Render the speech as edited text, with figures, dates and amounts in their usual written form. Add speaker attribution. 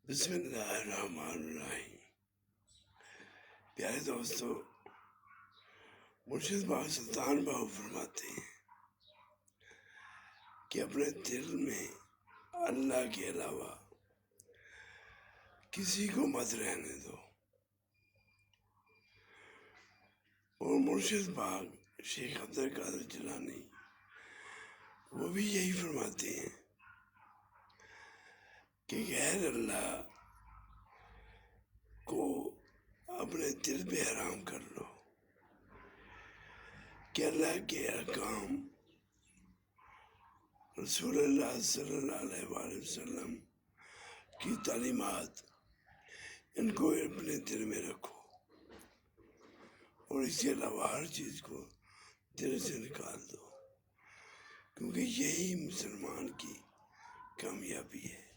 Speaker 1: بسم اللہ الرحمن الرحیم۔ پیارے دوستو، مرشد باغ سلطان بابو فرماتے ہیں کہ اپنے دل میں اللہ کے علاوہ کسی کو مت رہنے دو۔ اور مرشد باغ شیخ عبد القادر جیلانی وہ بھی یہی فرماتے ہیں کہ غیر اللہ کو اپنے دل پہ حرام کر لو، کہ اللہ کے احکام، رسول اللہ صلی اللہ علیہ وآلہ وسلم کی تعلیمات، ان کو اپنے دل میں رکھو اور اس کے علاوہ ہر چیز کو دل سے نکال دو، کیونکہ یہی مسلمان کی کامیابی ہے۔